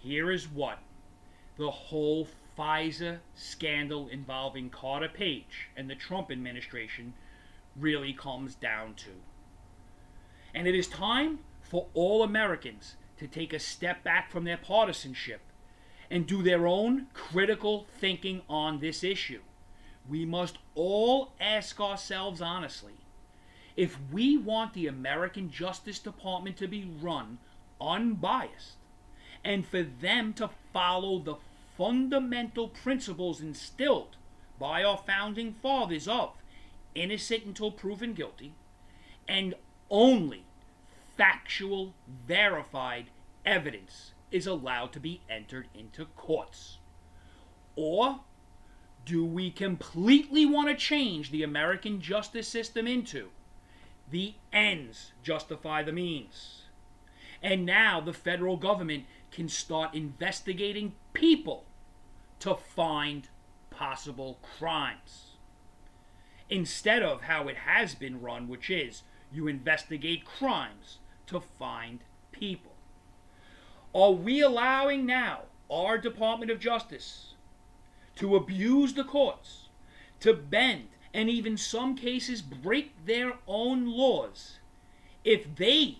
here is what the whole FISA scandal involving Carter Page and the Trump administration really comes down to. And it is time for all Americans to take a step back from their partisanship and do their own critical thinking on this issue. We must all ask ourselves honestly, if we want the American Justice Department to be run unbiased and for them to follow the fundamental principles instilled by our founding fathers of innocent until proven guilty and only factual, verified evidence is allowed to be entered into courts? Or do we completely want to change the American justice system into the ends justify the means? And now the federal government can start investigating people to find possible crimes, instead of how it has been run, which is you investigate crimes to find people. Are we allowing now our Department of Justice to abuse the courts, to bend, and even some cases break their own laws if they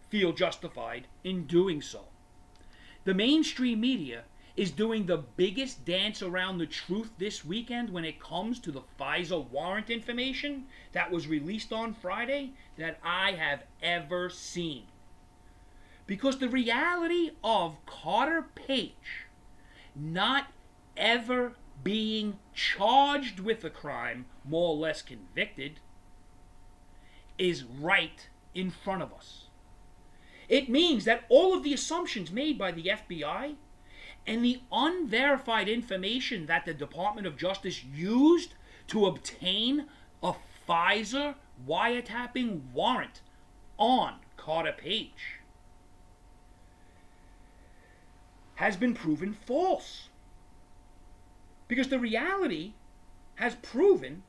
feel justified in doing so? The mainstream media is doing the biggest dance around the truth this weekend when it comes to the FISA warrant information that was released on Friday that I have ever seen. Because the reality of Carter Page not ever being charged with a crime, more or less convicted, is right in front of us. It means that all of the assumptions made by the FBI and the unverified information that the Department of Justice used to obtain a FISA wiretapping warrant on Carter Page has been proven false. Because the reality has proven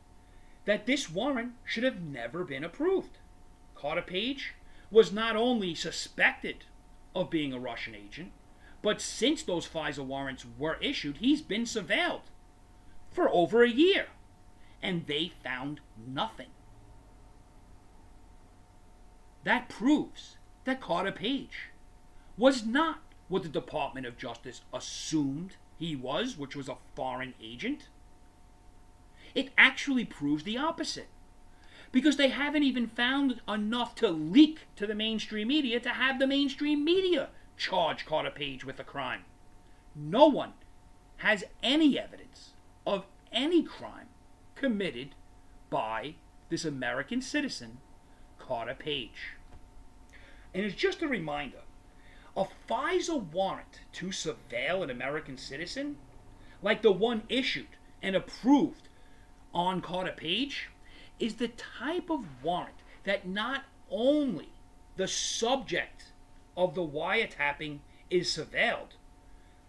that this warrant should have never been approved. Carter Page was not only suspected of being a Russian agent, but since those FISA warrants were issued, he's been surveilled for over a year, and they found nothing. That proves that Carter Page was not what the Department of Justice assumed he was, which was a foreign agent. It actually proves the opposite, because they haven't even found enough to leak to the mainstream media to have the mainstream media charge Carter Page with a crime. No one has any evidence of any crime committed by this American citizen, Carter Page. And it's just a reminder, a FISA warrant to surveil an American citizen, like the one issued and approved on Carter Page, is the type of warrant that not only the subject of the wiretapping is surveilled,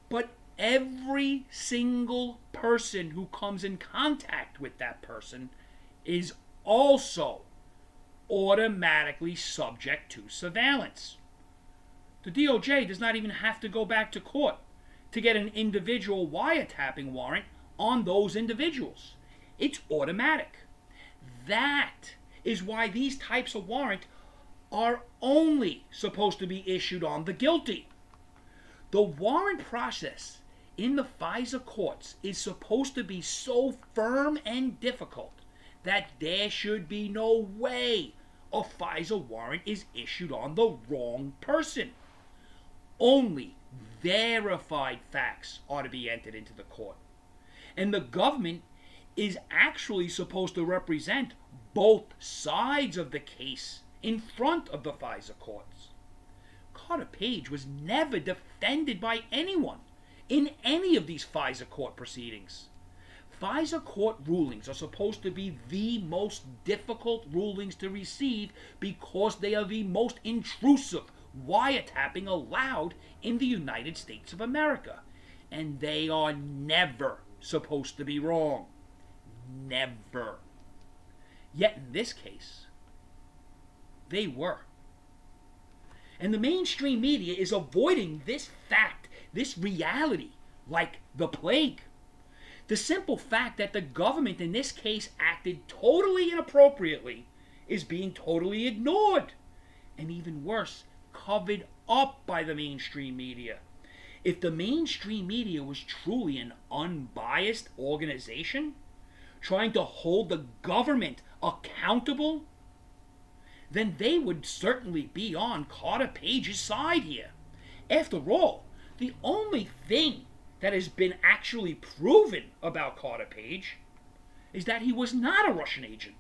but every single person who comes in contact with that person is also automatically subject to surveillance. The DOJ does not even have to go back to court to get an individual wiretapping warrant on those individuals. It's automatic. That is why these types of warrant are only supposed to be issued on the guilty. The warrant process in the FISA courts is supposed to be so firm and difficult that there should be no way a FISA warrant is issued on the wrong person. Only verified facts are to be entered into the court. And the government is actually supposed to represent both sides of the case in front of the FISA courts. Carter Page was never defended by anyone in any of these FISA court proceedings. FISA court rulings are supposed to be the most difficult rulings to receive because they are the most intrusive wiretapping allowed in the United States of America. And they are never supposed to be wrong. Never. Yet in this case, they were. And the mainstream media is avoiding this fact this reality like the plague. The simple fact that the government in this case acted totally inappropriately is being totally ignored, and even worse, covered up by the mainstream media. If the mainstream media was truly an unbiased organization trying to hold the government accountable, then they would certainly be on Carter Page's side here. After all, the only thing that has been actually proven about Carter Page is that he was not a Russian agent.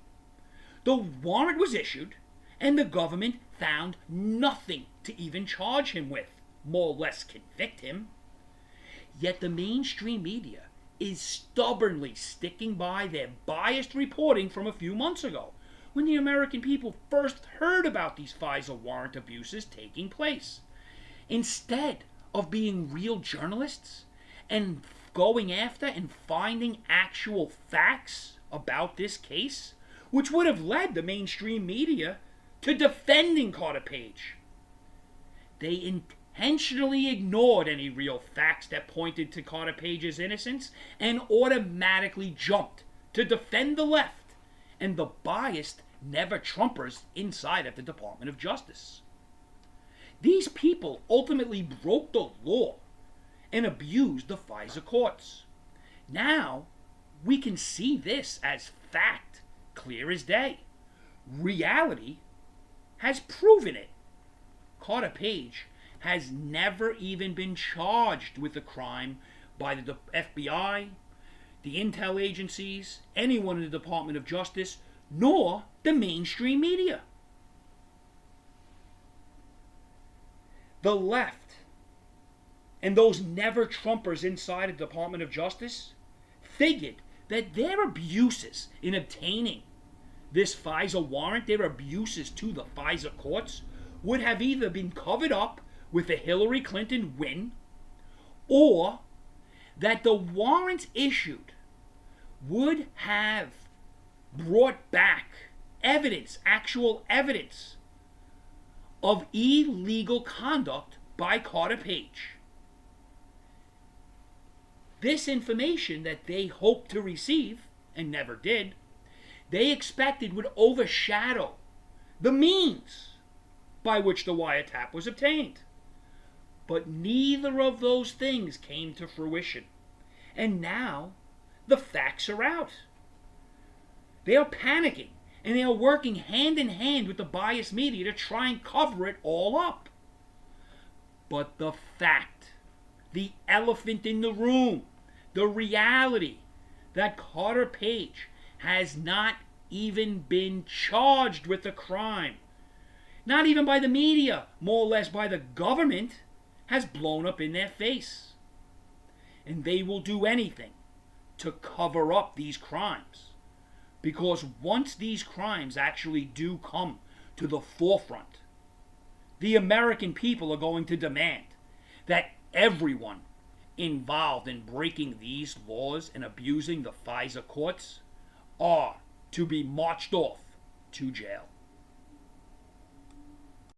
The warrant was issued, and the government found nothing to even charge him with, more or less convict him. Yet the mainstream media is stubbornly sticking by their biased reporting from a few months ago, when the American people first heard about these FISA warrant abuses taking place. Instead of being real journalists and going after and finding actual facts about this case, which would have led the mainstream media to defending Carter Page, they intentionally ignored any real facts that pointed to Carter Page's innocence and automatically jumped to defend the left and the biased never-Trumpers inside of the Department of Justice. These people ultimately broke the law and abused the FISA courts. Now, we can see this as fact, clear as day. Reality has proven it. Carter Page has never even been charged with the crime by the FBI, the intel agencies, anyone in the Department of Justice, nor the mainstream media. The left and those never-Trumpers inside the Department of Justice figured that their abuses in obtaining this FISA warrant, their abuses to the FISA courts, would have either been covered up with a Hillary Clinton win, or that the warrants issued would have brought back evidence, actual evidence, of illegal conduct by Carter Page. This information that they hoped to receive, and never did, they expected would overshadow the means by which the wiretap was obtained. But neither of those things came to fruition. And now, the facts are out. They are panicking, and they are working hand in hand with the biased media to try and cover it all up. But the fact, the elephant in the room, the reality that Carter Page has not even been charged with a crime, not even by the media, more or less by the government, has blown up in their face. And they will do anything to cover up these crimes. Because once these crimes actually do come to the forefront, the American people are going to demand that everyone involved in breaking these laws and abusing the FISA courts are to be marched off to jail.